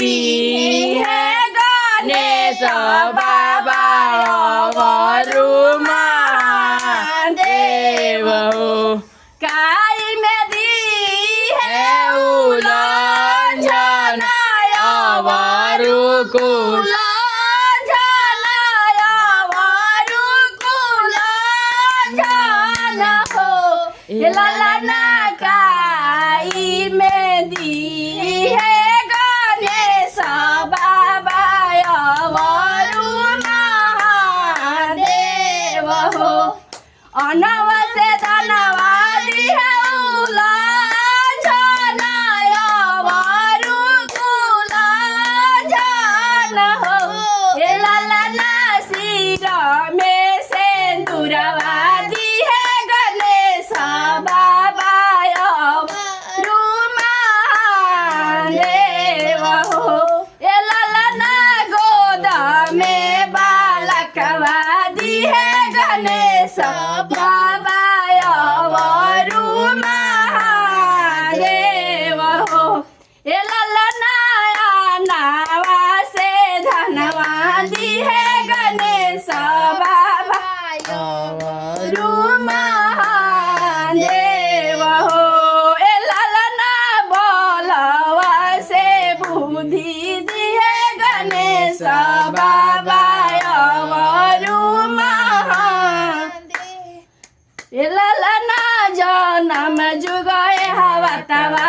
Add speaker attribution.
Speaker 1: दिहे गणेश बाबा अवरु महादेव हो काई में दिहे उलझन अवरु कुलझन अवरु कुलझन हो ललना काई में दिहे गणेश बाबा अवरु महादेव हो अनव से धनवा दिहे उलझन अवरु कुलझन हो ललना सिर में सिंदूरवा दिहे गणेश बाबा अवरु महादेव हो ललना गोद में बालकवा दिहे गणेश बाबा अवरु महादेव हो ललना नावा से धनवा दिहे गणेश बाबा अवरु महादेव हो ललना बोलवा से बुद्धि दिहे गणेश बाबा अवरु महादेव ललना जनम जुगए हवा तवा